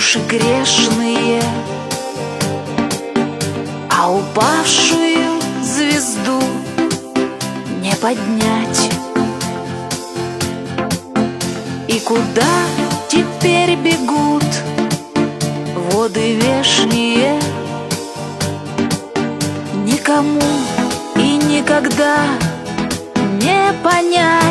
души грешные, а упавшую звезду не поднять. И куда теперь бегут воды вешние, никому и никогда не понять.